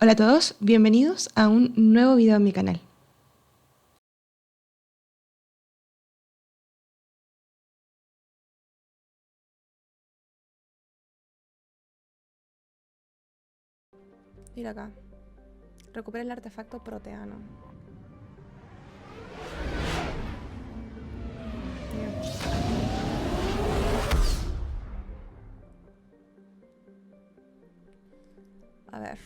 Hola a todos, bienvenidos a un nuevo video en mi canal. Mira acá, recupera el artefacto proteano. Bien. A ver.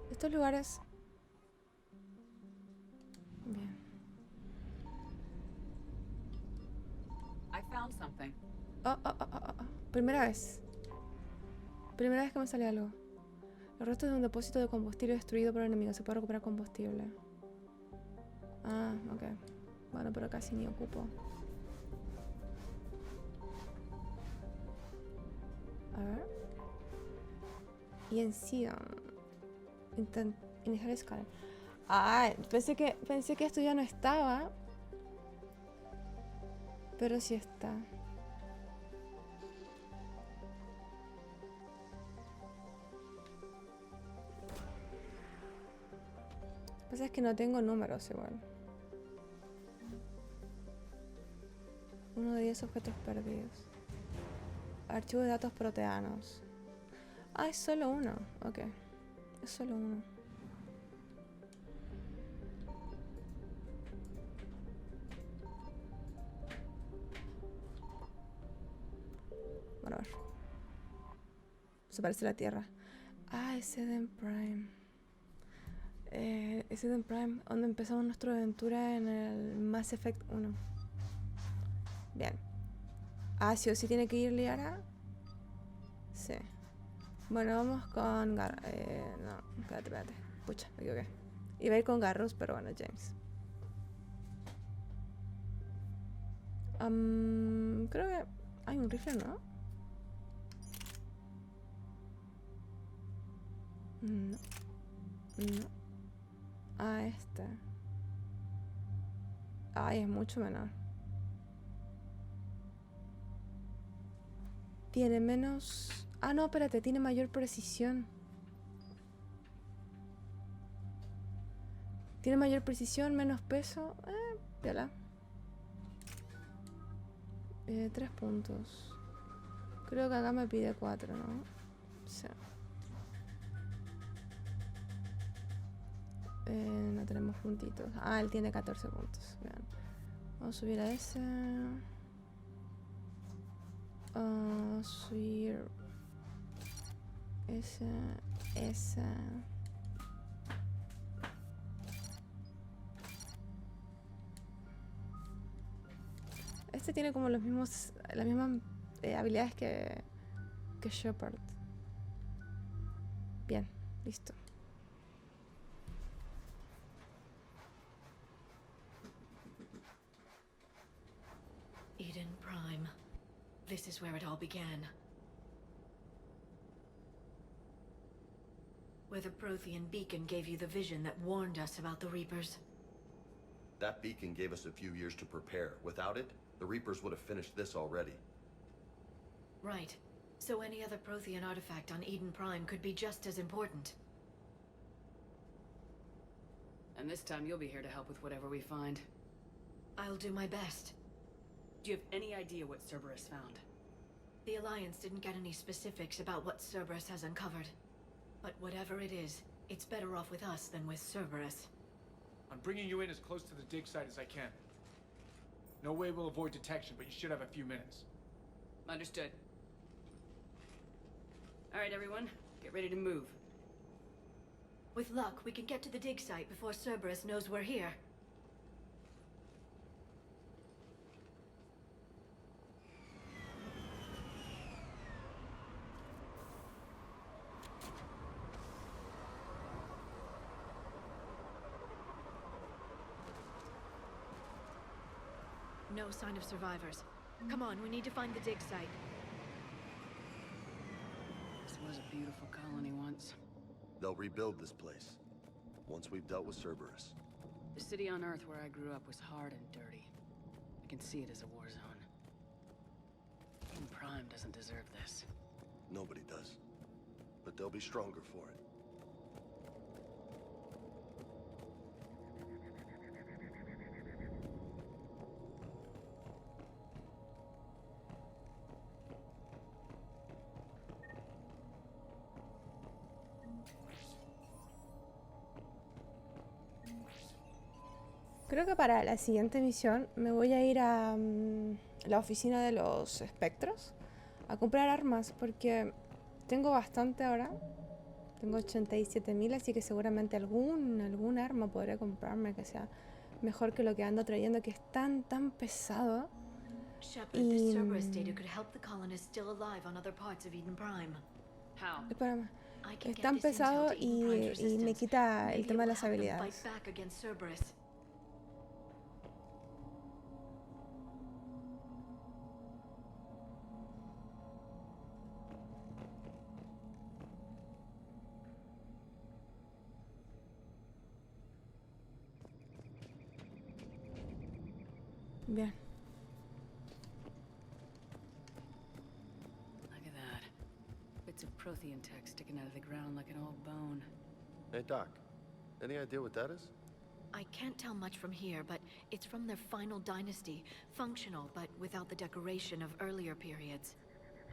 Estos lugares... Bien. I found something. Oh. Primera vez. Primera vez que me sale algo. Los restos de un depósito de combustible destruido por el enemigo. Se puede recuperar combustible. Ah, ok. Bueno, pero casi ni ocupo. A ver. Y encima... Iniciar escala. Ah, pensé que esto ya no estaba. Pero sí está. Lo que pasa es que no tengo números igual. 1 de 10 objetos perdidos. Archivo de datos proteanos. Ah, es solo uno. Ok. Es solo uno. Bueno, a ver. Se parece a la Tierra. Ah, es Eden Prime. Es Eden Prime, donde empezamos nuestra aventura en el Mass Effect 1. Bien. Ah, sí o sí tiene que ir Liara. Sí. Bueno, vamos con no, espérate. Pucha, me equivoqué. Iba a ir con Garrus, pero bueno, James. Creo que hay un rifle, ¿no? No. No. Ah, este. Ay, es mucho menor. Tiene menos... Ah, no, espérate, tiene mayor precisión. Tiene mayor precisión, menos peso. Piola. 3 puntos. Creo que acá me pide 4, ¿no? Sí. No tenemos puntitos. Ah, él tiene 14 puntos. Bien. Vamos a subir a ese. Subir... Ese... Este tiene como las mismas habilidades que Shepard. Bien, listo. Eden Prime. This is where it all began. Where the Prothean beacon gave you the vision that warned us about the Reapers. That beacon gave us a few years to prepare. Without it, the Reapers would have finished this already. Right. So any other Prothean artifact on Eden Prime could be just as important. And this time you'll be here to help with whatever we find. I'll do my best. Do you have any idea what Cerberus found? The Alliance didn't get any specifics about what Cerberus has uncovered. But whatever it is, it's better off with us than with Cerberus. I'm bringing you in as close to the dig site as I can. No way we'll avoid detection, but you should have a few minutes. Understood. Alright, everyone. Get ready to move. With luck, we can get to the dig site before Cerberus knows we're here. No sign of survivors. Come on, we need to find the dig site. This was a beautiful colony once. They'll rebuild this place, once we've dealt with Cerberus. The city on Earth where I grew up was hard and dirty. I can see it as a war zone. Eden Prime doesn't deserve this. Nobody does. But they'll be stronger for it. Creo que para la siguiente misión me voy a ir a la oficina de los espectros a comprar armas porque tengo bastante ahora. Tengo 87.000, así que seguramente algún arma podré comprarme que sea mejor que lo que ando trayendo, que es tan pesado. Shepard, this Cerberus data could help the colonists still alive on other parts of Eden Prime. How? Espérame. I can Es get tan this intel pesado to Eden Prime's y me resistance. quita el Maybe tema de it will las help them habilidades. fight back against Cerberus. Bien. Look at that. Bits of Prothean tech sticking out of the ground like an old bone. Hey, Doc. Any idea what that is? I can't tell much from here, but it's from their final dynasty. Functional, but without the decoration of earlier periods.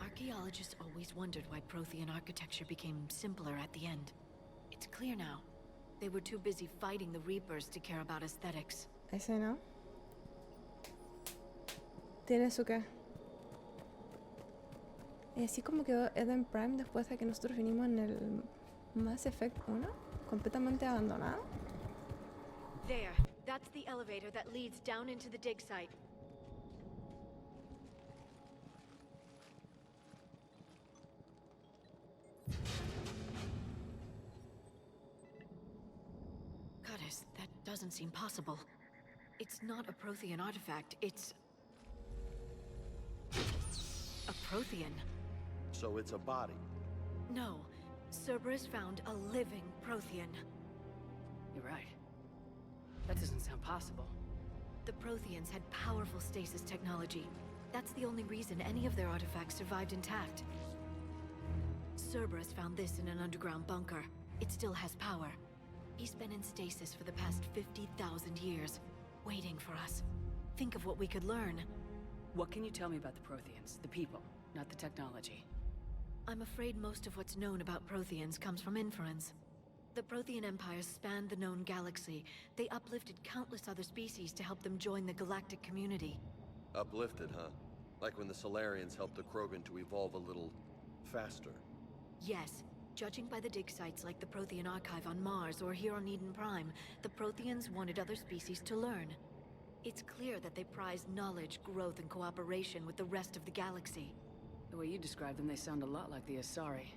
Archaeologists always wondered why Prothean architecture became simpler at the end. It's clear now. They were too busy fighting the Reapers to care about aesthetics. Ese no. Tiene su qué. Y así como quedó Eden Prime después de que nosotros vinimos en el Mass Effect 1, completamente abandonado. There. That's the elevator that leads down into the dig site. Goddess, that doesn't seem possible. It's not a Prothean artifact, it's... a Prothean. So it's a body. No. Cerberus found a living Prothean. You're right. That doesn't sound possible. The Protheans had powerful stasis technology. That's the only reason any of their artifacts survived intact. Cerberus found this in an underground bunker. It still has power. He's been in stasis for the past 50,000 years, waiting for us. Think of what we could learn. What can you tell me about the Protheans? The people, not the technology. I'm afraid most of what's known about Protheans comes from inference. The Prothean empires spanned the known galaxy. They uplifted countless other species to help them join the galactic community. Uplifted, huh? Like when the Solarians helped the Krogan to evolve a little faster. Yes. Judging by the dig sites like the Prothean Archive on Mars or here on Eden Prime, the Protheans wanted other species to learn. It's clear that they prize knowledge, growth, and cooperation with the rest of the galaxy. The way you describe them, they sound a lot like the Asari.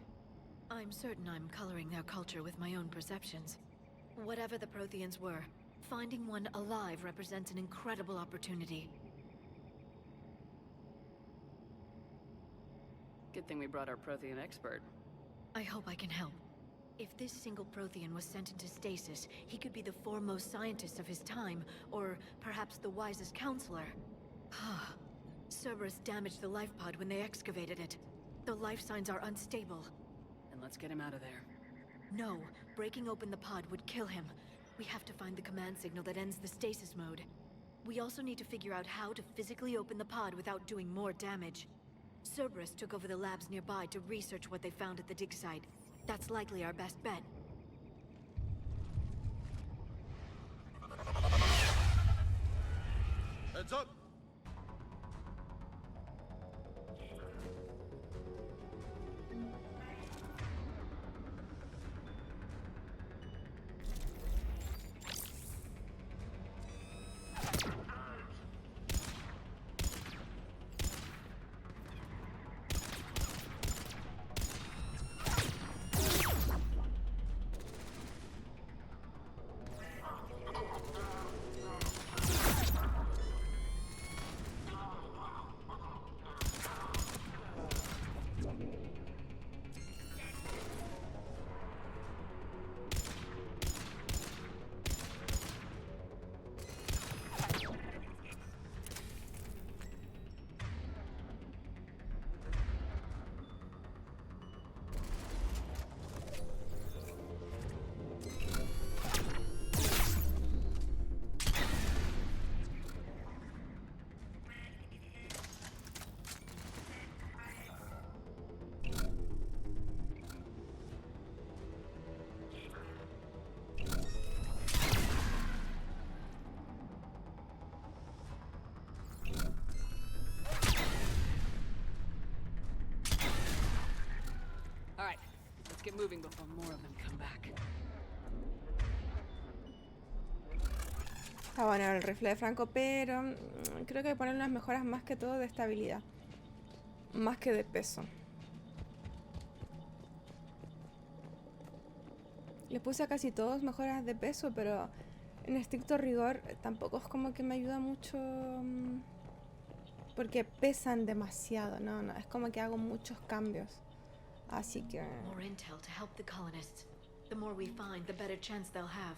I'm certain I'm coloring their culture with my own perceptions. Whatever the Protheans were, finding one alive represents an incredible opportunity. Good thing we brought our Prothean expert. I hope I can help. If this single Prothean was sent into stasis, he could be the foremost scientist of his time, or perhaps the wisest counselor. Cerberus damaged the life pod when they excavated it. The life signs are unstable. Then let's get him out of there. No, breaking open the pod would kill him. We have to find the command signal that ends the stasis mode. We also need to figure out how to physically open the pod without doing more damage. Cerberus took over the labs nearby to research what they found at the dig site. That's likely our best bet. Heads up! get moving before more of them come back. Está bueno el rifle de Franco, pero creo que ponen unas mejoras más que todo de estabilidad. Más que de peso. Les puse a casi todos mejoras de peso, pero en estricto rigor tampoco es como que me ayuda mucho. Porque pesan demasiado, no, es como que hago muchos cambios. Así que... More intel to help the colonists. The more we find, the better chance they'll have.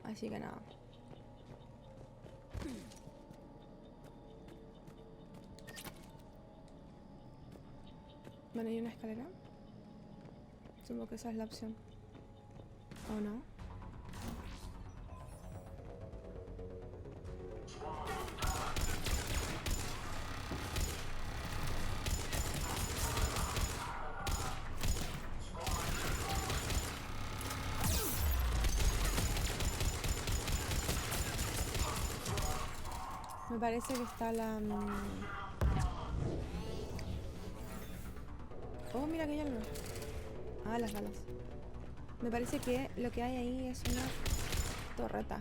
Así que nada. Bueno, ¿hay una escalera? Supongo que esa es la opción. ¿O no? Me parece que está la... Oh, mira que hay algo. Ah, las balas. Me parece que lo que hay ahí es una torreta.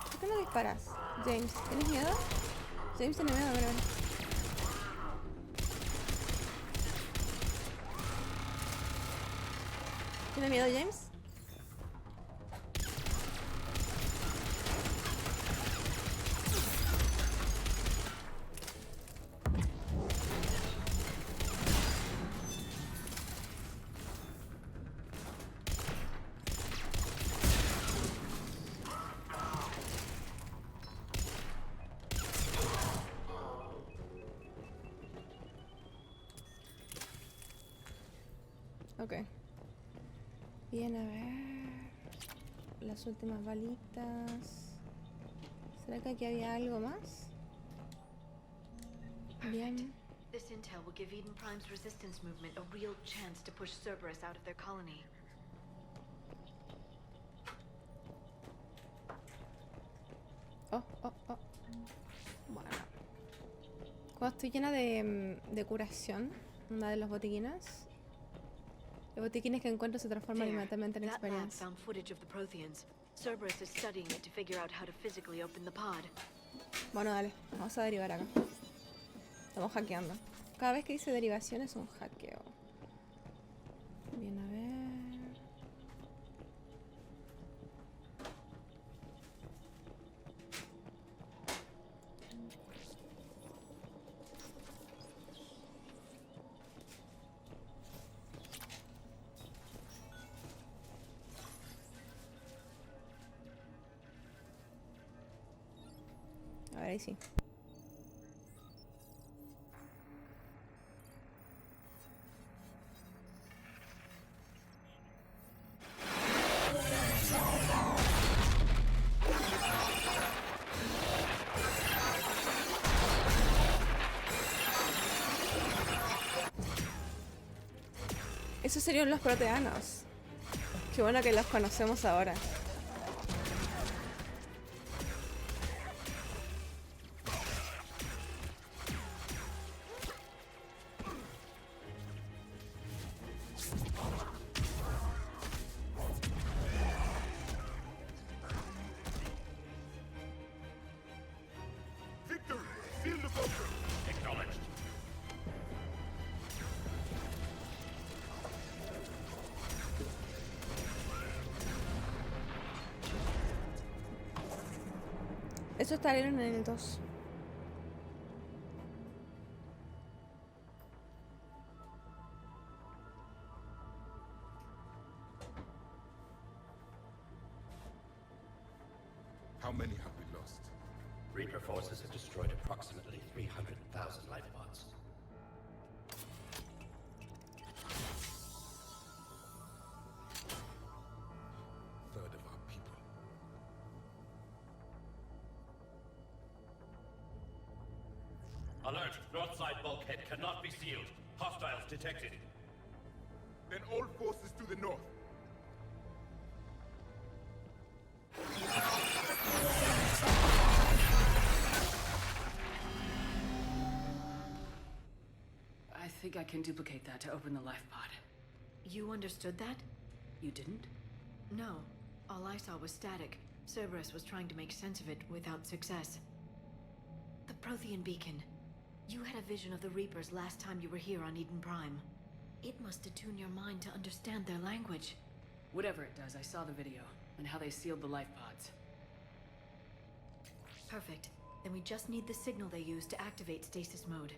¿Por qué no disparas, James? ¿Tienes miedo? James tiene miedo, a ver. ¿Tiene miedo, James? Ok. Bien, a ver. Las últimas balitas. ¿Será que aquí había algo más? Bien. This intel will give Eden Prime's resistance movement a real chance to push Cerberus out of their colony. Oh. Bueno. Cuando estoy llena de curación, una de los botiquines. Los botiquines que encuentro se transforman inmediatamente en That lab experiencia. found footage of the Protheans. Cerberus is studying it to figure out how to physically open the pod. Bueno, dale. Vamos a derivar acá. Estamos hackeando. Cada vez que dice derivación es un hackeo. Bien, a ver. A ver, ahí sí. Esos serían los proteanos. Qué bueno que los conocemos ahora. Eso estarían en el 2. How many have we lost? Reaper forces have destroyed approximately 300,000 life pods. Third of our people. Alert! North side bulkhead cannot be sealed. Hostiles detected. Then all forces to the north. I think I can duplicate that to open the life pod. You understood that? You didn't? No. All I saw was static. Cerberus was trying to make sense of it without success. The Prothean beacon. You had a vision of the Reapers last time you were here on Eden Prime. It must attune your mind to understand their language. Whatever it does, I saw the video, and how they sealed the life pods. Perfect. Then we just need the signal they use to activate stasis mode.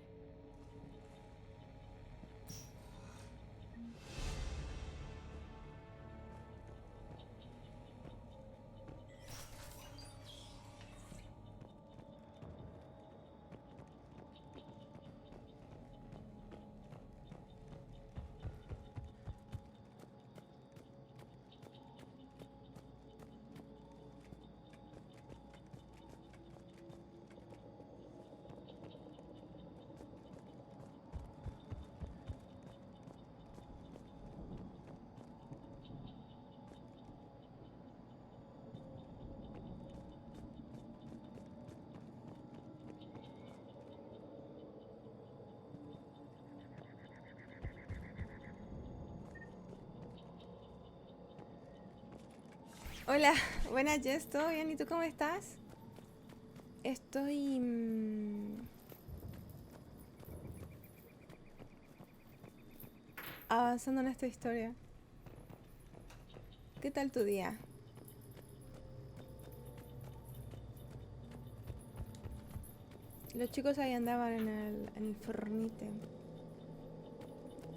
Hola, buenas Jess, ¿todo bien? ¿Y tú cómo estás? Estoy... avanzando en esta historia. ¿Qué tal tu día? Los chicos ahí andaban en el fornite.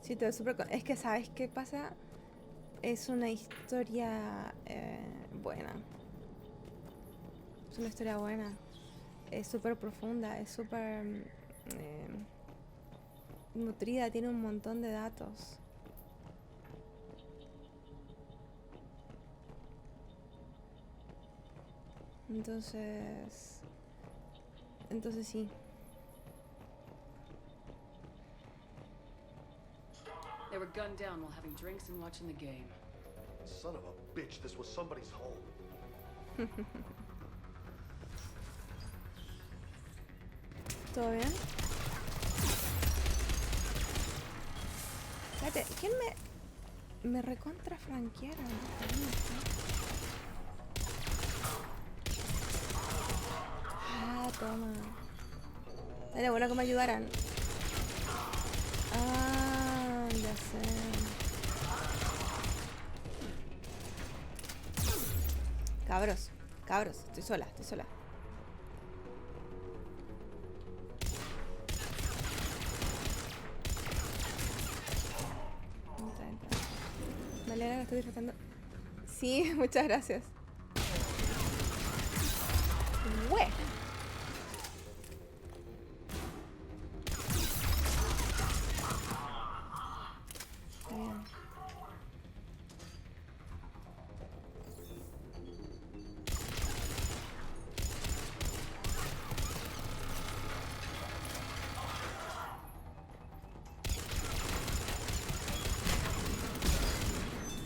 Sí, todo súper... Es que, ¿sabes qué pasa? Es una historia buena. Es una historia buena. Es súper profunda, es súper nutrida, tiene un montón de datos. Entonces sí. They were gunned down while having drinks and watching the game. Son of a bitch, this was somebody's home. ¿Todo bien? Espérate, ¿quién me recontra franquearon? Ah, toma. Era bueno que me ayudaran. Ah, ya sé. Cabros, estoy sola. Me alegra que estoy disfrutando. Sí, muchas gracias. ¡Hue! Está bien.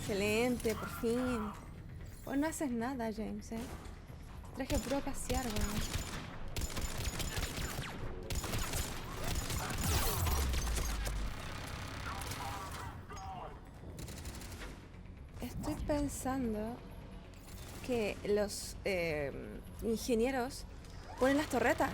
Excelente, por fin. Vos no haces nada, James, Te traje puro a pasear, weón. Estoy pensando que los ingenieros ponen las torretas.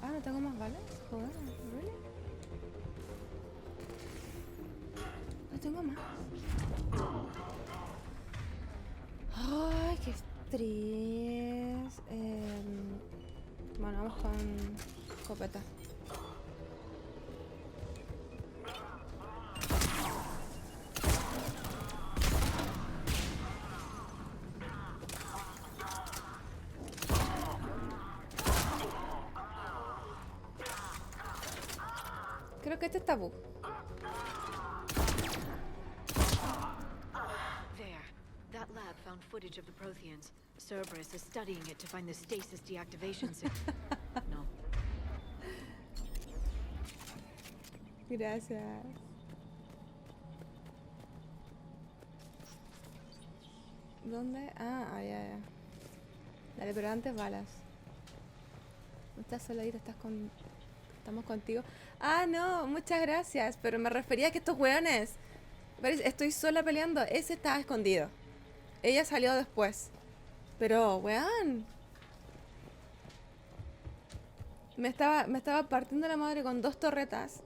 No tengo más balas. Joder, ¿really? No tengo más. Ay, qué estrés. Bueno, vamos con escopeta. Creo que este está bug. There. That lab found footage of the Protheans. Cerberus is studying it to find the stasis deactivation no. Gracias. ¿Dónde? Ah, ya. Dale, pero antes balas. No estás soladita, estamos contigo. Ah, no, muchas gracias. Pero me refería a que estos weones. Estoy sola peleando. Ese estaba escondido. Ella salió después. Pero, weón. Me estaba partiendo la madre con 2 torretas.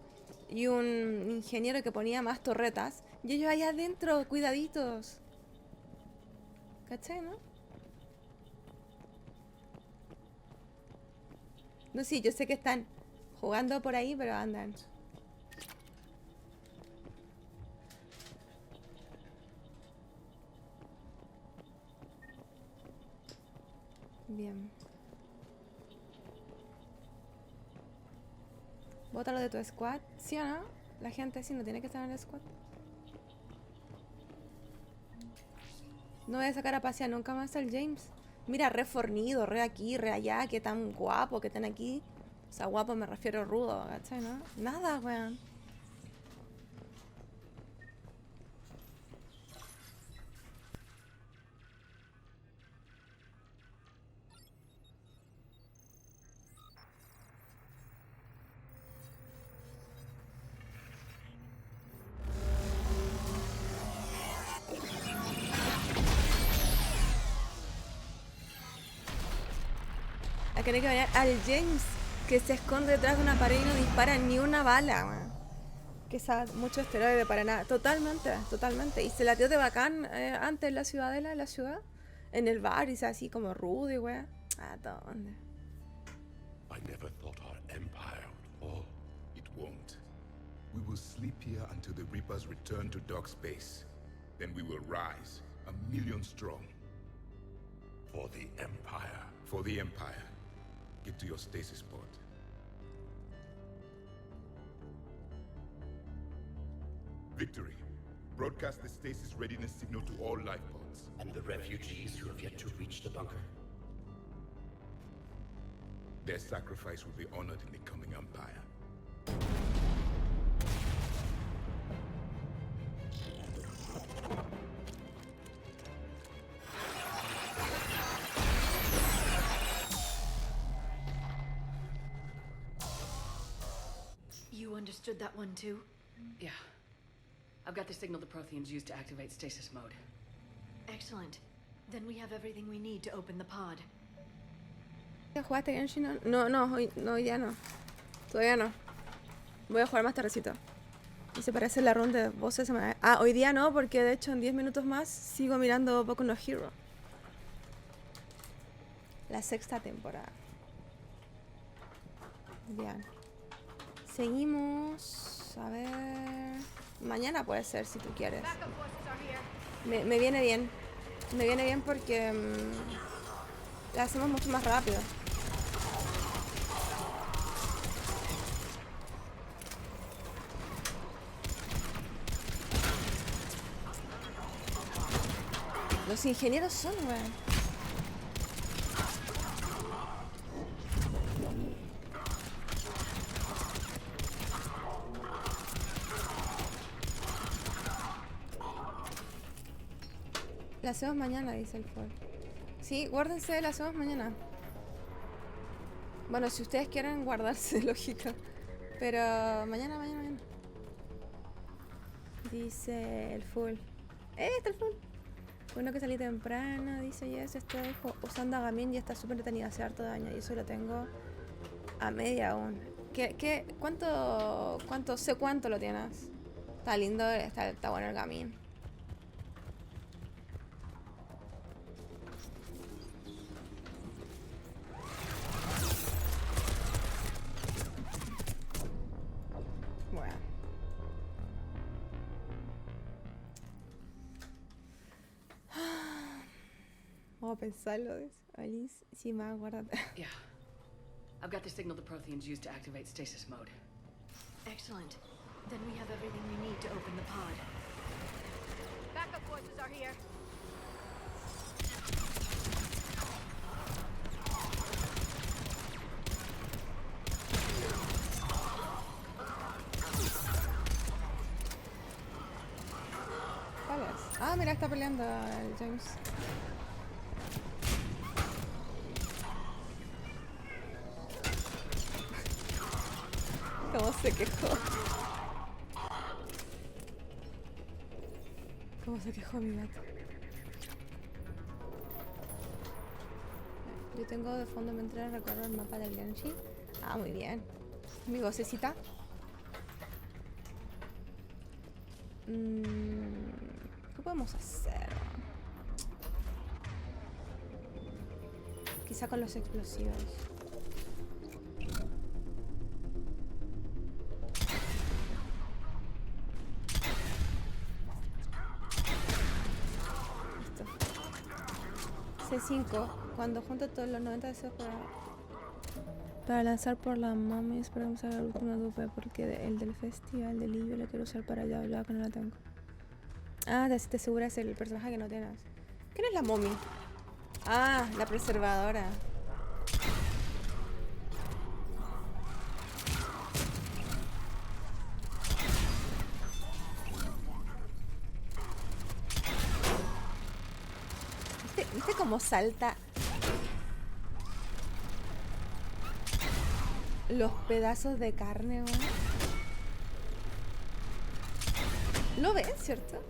Y un ingeniero que ponía más torretas. Y ellos allá adentro, cuidaditos. ¿Cachai, no? No, sí, yo sé que están jugando por ahí, pero andan. Bien. Bótalo de tu squad. ¿Sí o no? La gente sí no tiene que estar en el squad. No voy a sacar a pasear nunca más al James. Mira, re fornido, re aquí, re allá, que tan guapo que están aquí. O sea, guapo me refiero rudo, ¿cachai, no? Nada, weón. A querer que vaya al James, que se esconde detrás de una pared y no dispara ni una bala, weón. Que esa mucho esteroide para nada. Totalmente, totalmente. Y se la dio de bacán antes en la ciudadela, en la ciudad. En el bar, y se así como rudo y weón. ¿A dónde? I never thought our empire would fall. It won't. We will sleep here until the Reapers return to dark space. Then we will rise, 1,000,000 strong. For the Empire. For the Empire. Get to your stasis pod. Victory. Broadcast the stasis readiness signal to all life pods. And the refugees who have yet to reach the bunker. Their sacrifice will be honored in the coming Empire. You understood that one too? Yeah. I've got the signal the Protheans use to activate stasis mode. Excellent. Then we have everything we need to open the pod. ¿Ya jugaste Genshin? Hoy ya no. Todavía no. Voy a jugar más tardecito. Y se parece la ronda de voces. Hoy día no, porque de hecho en 10 minutos más sigo mirando Boku no Hero. La 6ª temporada. Bien. Seguimos. A ver. Mañana puede ser si tú quieres. Me viene bien. Me viene bien porque la hacemos mucho más rápido. Los ingenieros son, weón. La hacemos mañana, dice el Ford. Sí, guárdense, la hacemos mañana. Bueno, si ustedes quieren guardarse, lógica. Pero mañana. Dice el full. Está el full. Bueno, que salí temprano, dice Yes, estoy usando a Gamin y está súper detenido, hace harto daño. Y eso lo tengo a media aún. ¿Cuánto lo tienes? Está lindo, está bueno el Gamin. Vamos a pensarlo. Alice, sí, más, guárdate. Yeah. I've got the signal the Protheans use to activate stasis mode. Excellent. Then we have everything we need to open the pod. Backup forces are here. ¿Cuál es? Ah, mira, está peleando el James. ¿Cómo se quejó? ¿Cómo se quejó mi gato? Yo tengo de fondo mientras recorro el mapa del Genshi. Ah, muy bien. Mi vocecita. ¿Qué podemos hacer? Quizá con los explosivos. Listo. C5. Cuando junte todos los 90 deseos para lanzar por la mami, espero usar la última dupe porque el del festival de Lillo lo quiero usar para allá, ya que no la tengo. Ah, te aseguras el personaje que no tienes. ¿Quién es la mommy? Ah, la preservadora. ¿Viste cómo salta? Los pedazos de carne, ¿no? ¿Lo ves, cierto?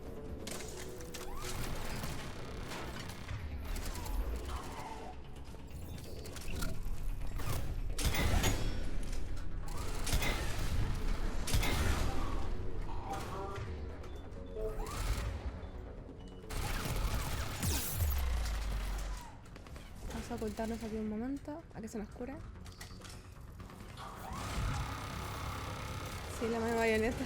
Vamos a ocultarnos aquí un momento, a que se nos cure. Sí, la mano bayoneta.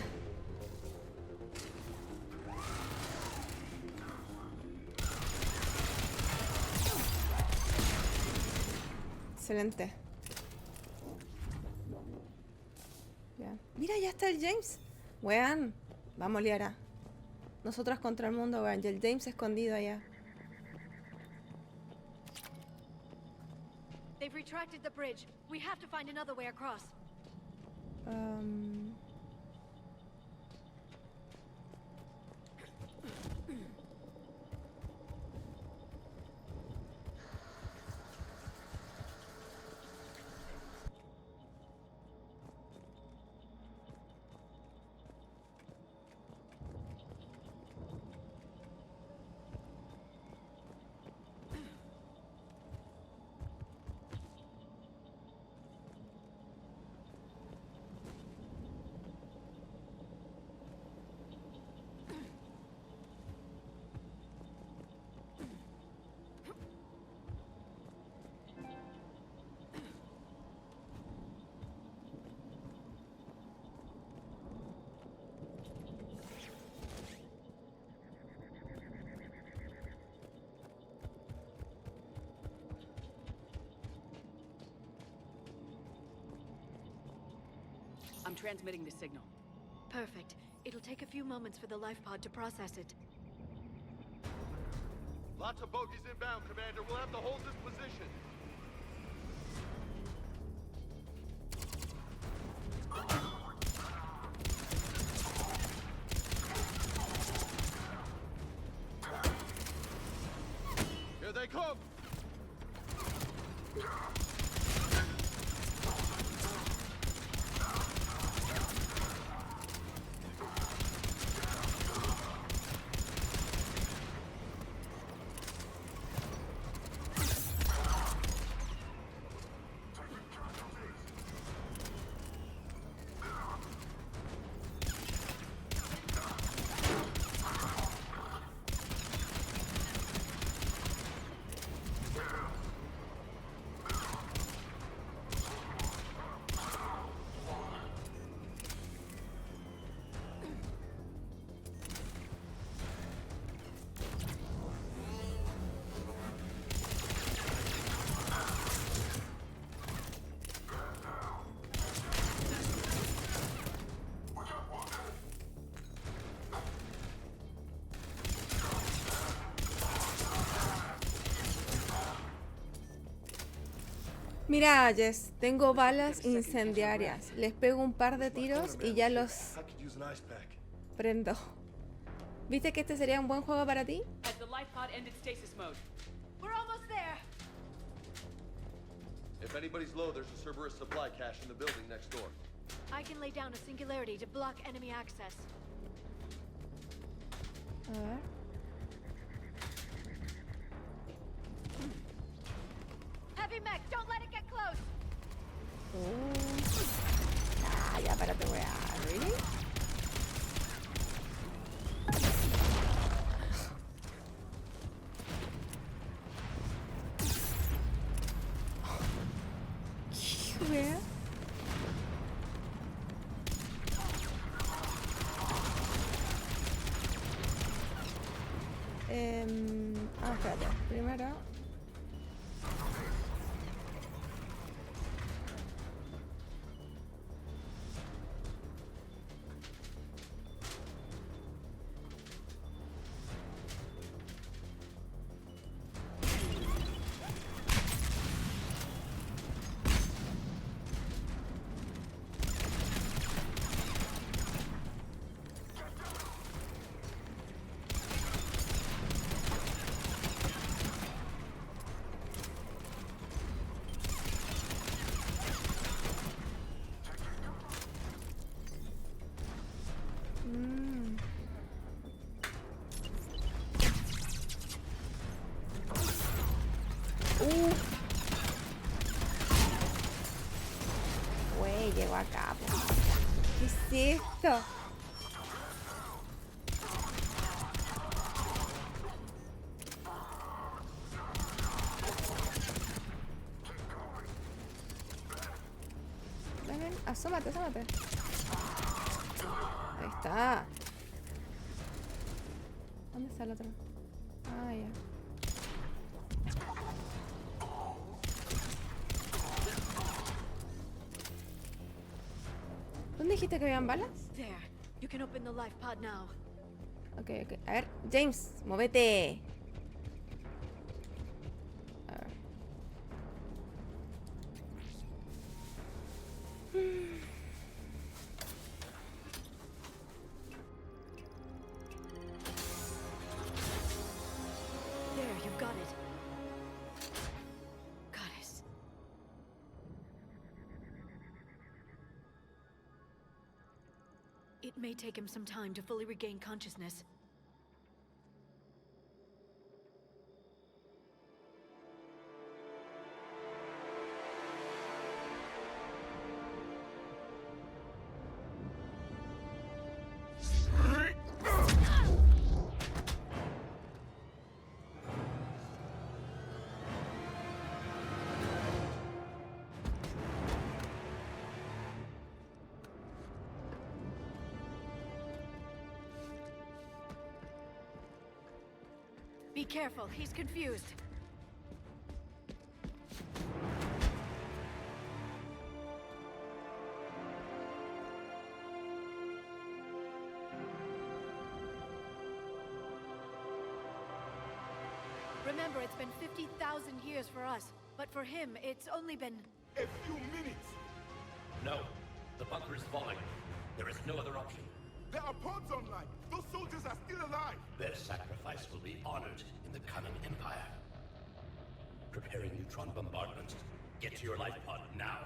Excelente. Ya. Mira, ya está el James. Wean, vamos, Liara. Nosotras contra el mundo, wean. Y el James escondido allá. They've retracted the bridge. We have to find another way across. I'm transmitting the signal. Perfect. It'll take a few moments for the life pod to process it. Lots of bogies inbound, Commander. We'll have to hold this position. Here they come! Mira, Jess, tengo balas incendiarias. Les pego un par de tiros y ya los I could use an ice pack. prendo. ¿Viste que este sería un buen juego para ti? Has the life pod ended stasis mode? We're almost there. If anybody's low, there's a Cerberus supply cache in the building next door. I can lay down a singularity to block enemy access. A ver. Heavy mech, don't let it get close. Ah, ya, párate, weá. ¿Really? ¿Qué wea? Espérate. Primero. Güey, llegó acá, po. ¿Qué es esto? Ven, ven, asómate, asómate. Ahí está. ¿Dónde está el otro? Ah, ya. ¿Dónde dijiste que habían balas? There. You can open the life pod now. Ok, ok. A ver, James, móvete. A ver. There, you've got it. Goddess. It may take him some time to fully regain consciousness. Be careful, he's confused. Remember, it's been 50,000 years for us, but for him, it's only been... A few minutes! No. The bunker is falling. There is no other option. There are pods online! Those soldiers are still alive! Their sacrifice will be honored in the coming Empire. Preparing neutron bombardment. Get to your life pod now.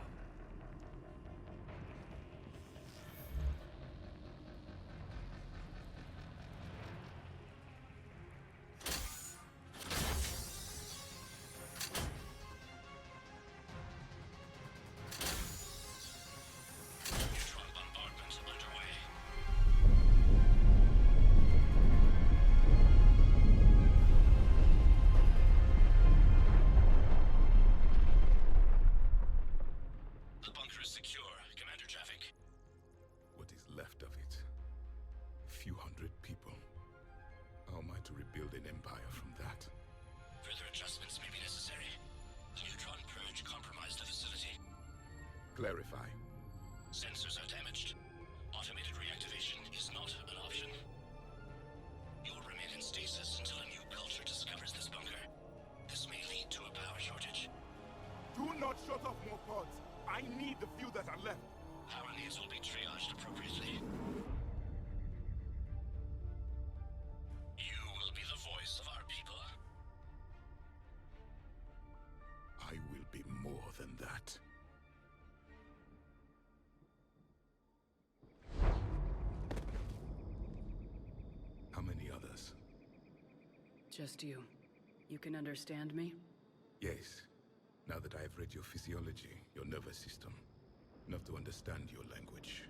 Neutron bombardment underway. The bunker is secure. Commander traffic. What is left of it? A few hundred people. How am I to rebuild an empire from that? Further adjustments may be necessary. The neutron purge compromised the facility. Clarify. Sensors are damaged. Automated reactivation is not an option. You'll remain in stasis until a new culture discovers this bunker. This may lead to a power shortage. Do not shut off I need the few that are left. Our needs will be triaged appropriately. You will be the voice of our people. I will be more than that. How many others? Just you. You can understand me? Yes. Now that I have read your physiology, your nervous system, enough to understand your language.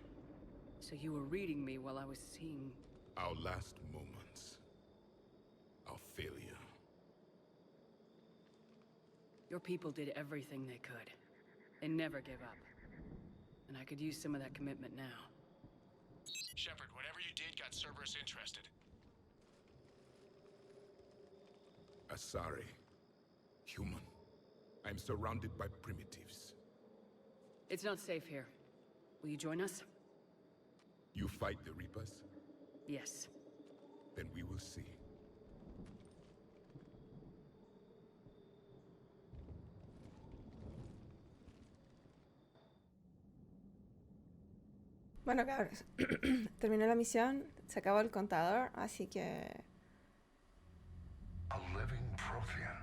So you were reading me while I was seeing... Our last moments. Our failure. Your people did everything they could. They never gave up. And I could use some of that commitment now. Shepard, whatever you did got Cerberus interested. Asari. Human. I'm surrounded by primitives. It's not safe here. Will you join us? You fight the Reapers? Yes. Then we will see. Bueno, cabros, terminó la misión, se acabó el contador, así que... A living Prothean.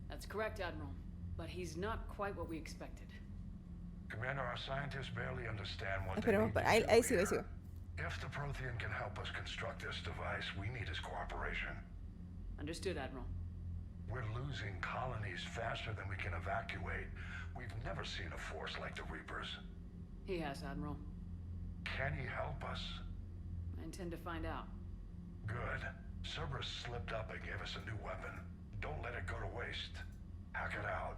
That's correct, Admiral. But he's not quite what we expected. Commander, our scientists barely understand what Esperemos, they ahí, need to ahí do sigo, ahí here. sigo. If the Prothean can help us construct this device, we need his cooperation. Understood, Admiral. We're losing colonies faster than we can evacuate. We've never seen a force like the Reapers. He has, Admiral. Can he help us? I intend to find out. Good. Cerberus slipped up and gave us a new weapon. Don't let it go to waste. Hack it out.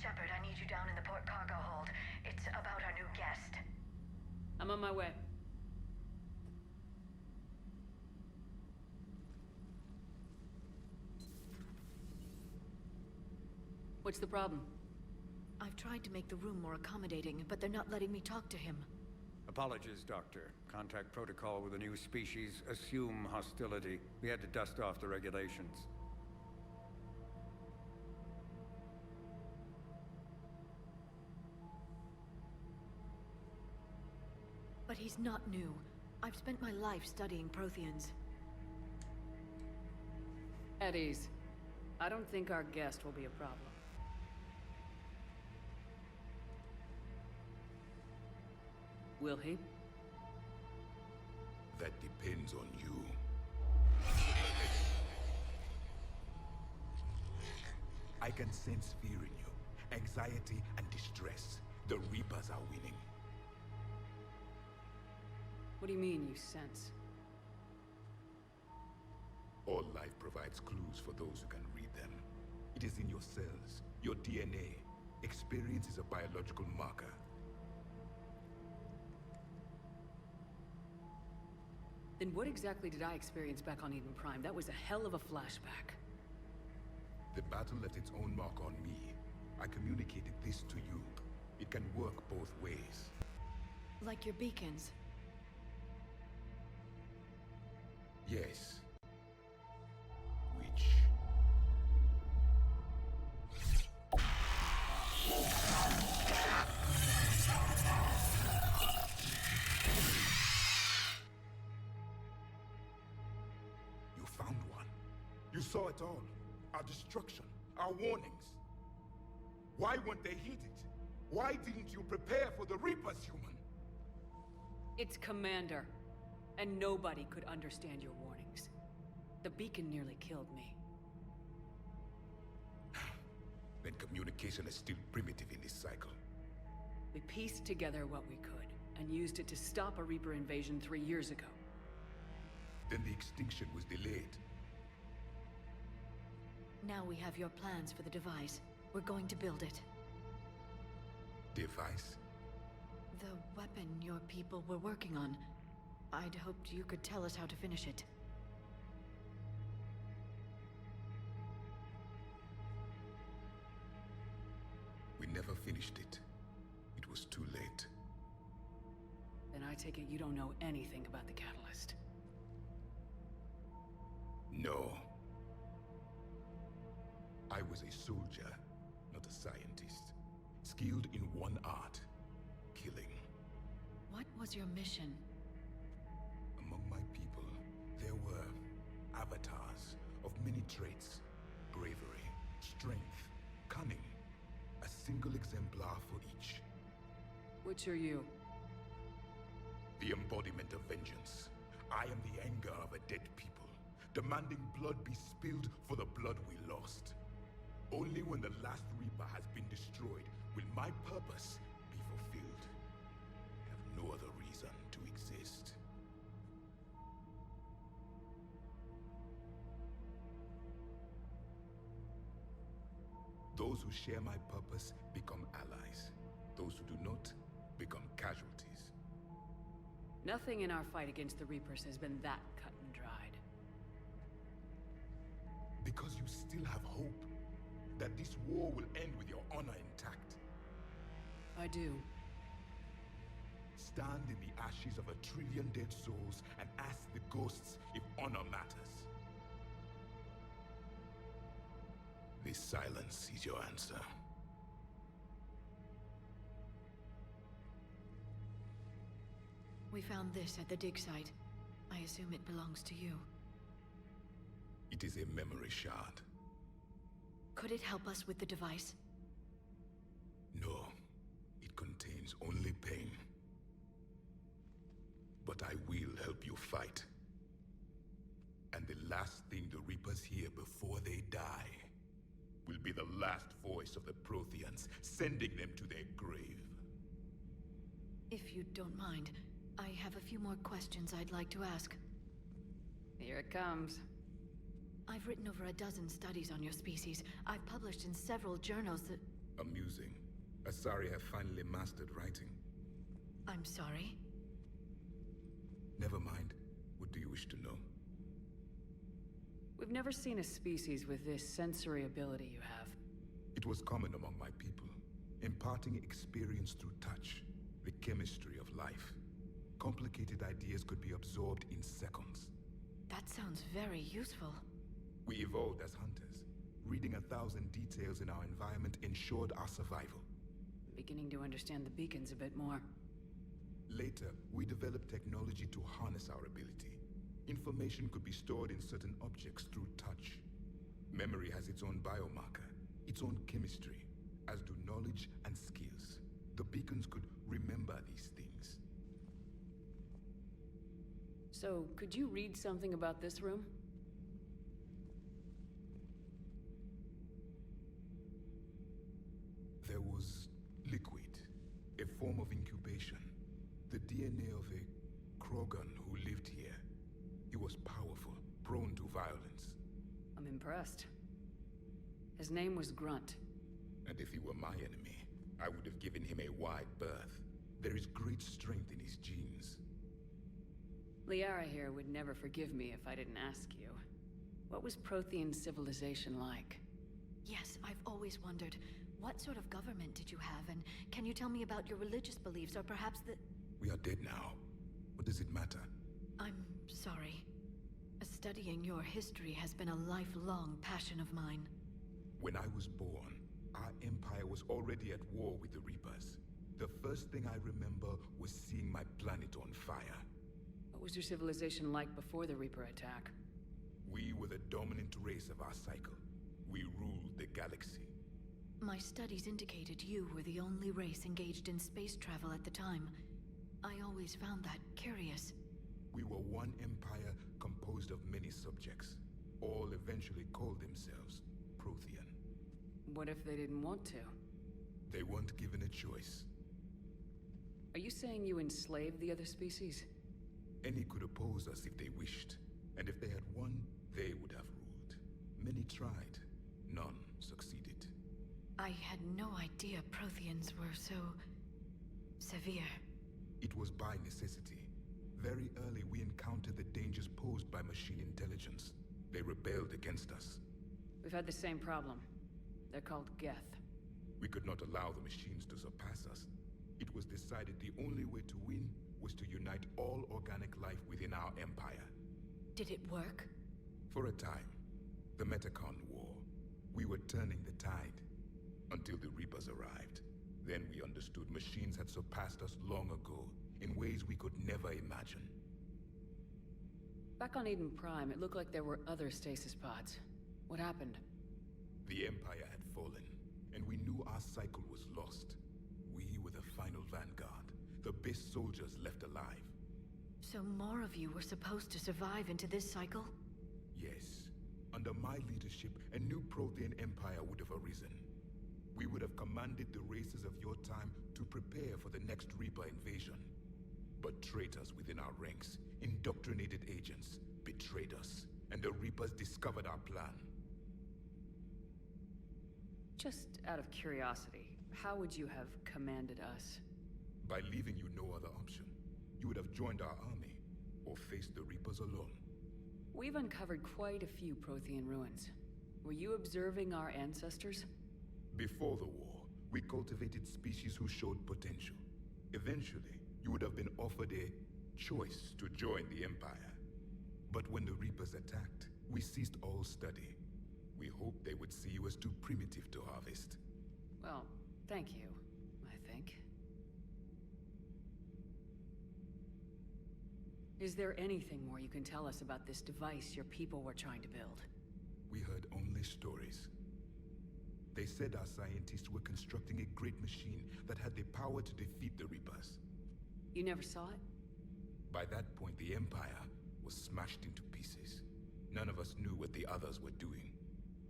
Shepard, I need you down in the port cargo hold. It's about our new guest. I'm on my way. What's the problem? I've tried to make the room more accommodating, but they're not letting me talk to him. Apologies, Doctor. Contact protocol with a new species. Assume hostility. We had to dust off the regulations. But he's not new. I've spent my life studying Protheans. At ease. I don't think our guest will be a problem. Will he? That depends on you. I can sense fear in you, anxiety and distress. The Reapers are winning. What do you mean, you sense? All life provides clues for those who can read them. It is in your cells, your DNA. Experience is a biological marker. Then what exactly did I experience back on Eden Prime? That was a hell of a flashback. The battle left its own mark on me. I communicated this to you. It can work both ways. Like your beacons. Yes. Which... You found one. You saw it all. Our destruction, our warnings. Why weren't they heeded? Why didn't you prepare for the Reapers, human? It's Commander. And nobody could understand your warnings. The beacon nearly killed me. Then communication is still primitive in this cycle. We pieced together what we could, and used it to stop a Reaper invasion 3 years ago. Then the extinction was delayed. Now we have your plans for the device. We're going to build it. Device? The weapon your people were working on. I'd hoped you could tell us how to finish it. We never finished it. It was too late. Then I take it you don't know anything about the catalyst. No. was a soldier, not a scientist. Skilled in one art, killing. What was your mission? Among my people, there were avatars of many traits. Bravery, strength, cunning. A single exemplar for each. Which are you? The embodiment of vengeance. I am the anger of a dead people, demanding blood be spilled for the blood we lost. Only when the last Reaper has been destroyed will my purpose be fulfilled. I have no other reason to exist. Those who share my purpose become allies. Those who do not become casualties. Nothing in our fight against the Reapers has been that cut and dried. Because you still have hope that this war will end with your honor intact. I do. Stand in the ashes of 1 trillion dead souls and ask the ghosts if honor matters. This silence is your answer. We found this at the dig site. I assume it belongs to you. It is a memory shard. Could it help us with the device? No, it contains only pain. But I will help you fight. And the last thing the Reapers hear before they die will be the last voice of the Protheans, sending them to their grave. If you don't mind, I have a few more questions I'd like to ask. Here it comes. I've written over a dozen studies on your species. I've published in several journals that... Amusing. Asari have finally mastered writing. I'm sorry? Never mind. What do you wish to know? We've never seen a species with this sensory ability you have. It was common among my people, imparting experience through touch, the chemistry of life. Complicated ideas could be absorbed in seconds. That sounds very useful. We evolved as hunters. Reading 1,000 details in our environment ensured our survival. I'm beginning to understand the beacons a bit more. Later, we developed technology to harness our ability. Information could be stored in certain objects through touch. Memory has its own biomarker, its own chemistry, as do knowledge and skills. The beacons could remember these things. So, could you read something about this room? There was liquid, a form of incubation. The DNA of a Krogan who lived here. He was powerful, prone to violence. I'm impressed. His name was Grunt. And if he were my enemy, I would have given him a wide berth. There is great strength in his genes. Liara here would never forgive me if I didn't ask you. What was Prothean civilization like? Yes, I've always wondered, what sort of government did you have, and can you tell me about your religious beliefs, or perhaps the... We are dead now. What does it matter? I'm sorry. Studying your history has been a lifelong passion of mine. When I was born, our empire was already at war with the Reapers. The first thing I remember was seeing my planet on fire. What was your civilization like before the Reaper attack? We were the dominant race of our cycle. We ruled the galaxy. My studies indicated you were the only race engaged in space travel at the time. I always found that curious. We were one empire composed of many subjects. All eventually called themselves Prothean. What if they didn't want to? They weren't given a choice. Are you saying you enslaved the other species? Any could oppose us if they wished. And if they had won, they would have ruled. Many tried. None succeeded. I had no idea Protheans were so... severe. It was by necessity. Very early, we encountered the dangers posed by machine intelligence. They rebelled against us. We've had the same problem. They're called Geth. We could not allow the machines to surpass us. It was decided the only way to win was to unite all organic life within our empire. Did it work? For a time. The Metacon War. We were turning the tide. Until the Reapers arrived. Then we understood machines had surpassed us long ago, in ways we could never imagine. Back on Eden Prime, it looked like there were other stasis pods. What happened? The Empire had fallen, and we knew our cycle was lost. We were the final vanguard, the best soldiers left alive. So more of you were supposed to survive into this cycle? Yes. Under my leadership, a new Prothean empire would have arisen. We would have commanded the races of your time to prepare for the next Reaper invasion. But traitors within our ranks, indoctrinated agents, betrayed us, and the Reapers discovered our plan. Just out of curiosity, how would you have commanded us? By leaving you no other option. You would have joined our army, or faced the Reapers alone. We've uncovered quite a few Prothean ruins. Were you observing our ancestors? Before the war, we cultivated species who showed potential. Eventually, you would have been offered a choice to join the Empire. But when the Reapers attacked, we ceased all study. We hoped they would see you as too primitive to harvest. Well, thank you, I think. Is there anything more you can tell us about this device your people were trying to build? We heard only stories. They said our scientists were constructing a great machine that had the power to defeat the Reapers. You never saw it? By that point, the Empire was smashed into pieces. None of us knew what the others were doing.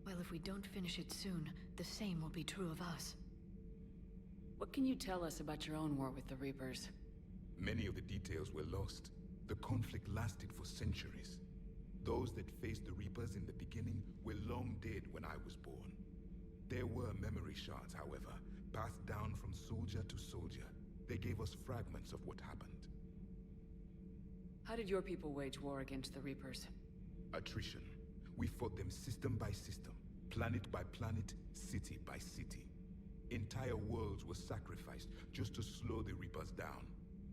Well, if we don't finish it soon, the same will be true of us. What can you tell us about your own war with the Reapers? Many of the details were lost. The conflict lasted for centuries. Those that faced the Reapers in the beginning were long dead when I was born. There were memory shards, however, passed down from soldier to soldier. They gave us fragments of what happened. How did your people wage war against the Reapers? Attrition. We fought them system by system, planet by planet, city by city. Entire worlds were sacrificed just to slow the Reapers down.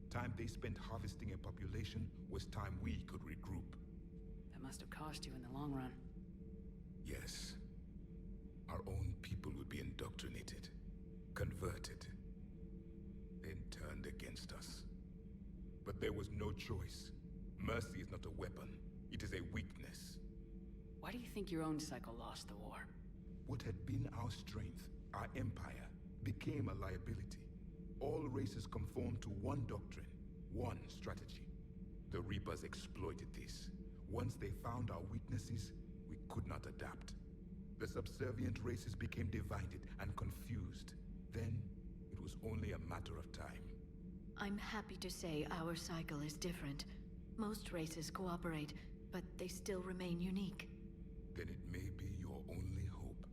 Time they spent harvesting a population was time we could regroup. That must have cost you in the long run. Yes. Our own people would be indoctrinated, converted, then turned against us. But there was no choice. Mercy is not a weapon. It is a weakness. Why do you think your own cycle lost the war? What had been our strength, our empire, became a liability. All races conformed to one doctrine, one strategy. The Reapers exploited this. Once they found our weaknesses, we could not adapt. The subservient races became divided and confused. Then, it was only a matter of time. I'm happy to say our cycle is different. Most races cooperate, but they still remain unique. Then it may be your only hope.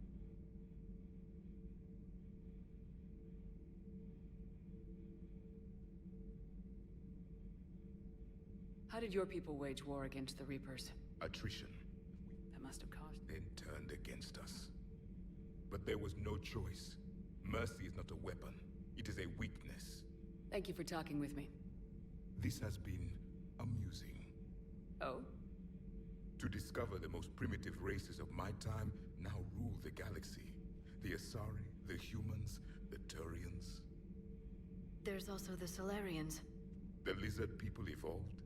How did your people wage war against the Reapers? Attrition. That must have caused... Then turned against us. But there was no choice. Mercy is not a weapon. It is a weakness. Thank you for talking with me. This has been amusing. Oh? To discover the most primitive races of my time now rule the galaxy. The Asari, the humans, the Turians. There's also the Solarians. The lizard people evolved.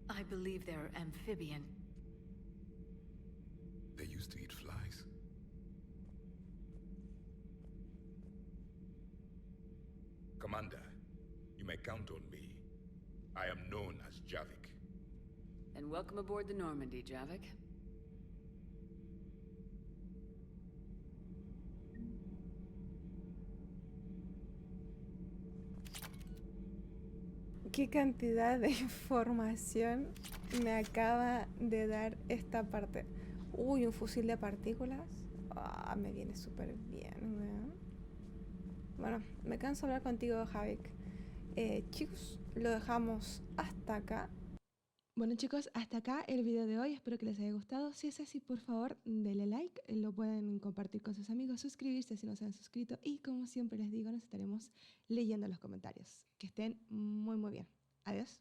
I believe they're amphibian. They used to eat flies. Commander, you may count on me. I am known as Javik. And welcome aboard the Normandy, Javik. ¿Qué cantidad de información me acaba de dar esta parte? Uy, un fusil de partículas. Ah, me viene súper bien, weón. Bueno, me canso de hablar contigo, Javik. Chicos, lo dejamos hasta acá. Bueno chicos, hasta acá el video de hoy, espero que les haya gustado. Si es así, por favor, denle like, lo pueden compartir con sus amigos, suscribirse si no se han suscrito y como siempre les digo, nos estaremos leyendo los comentarios. Que estén muy muy bien. Adiós.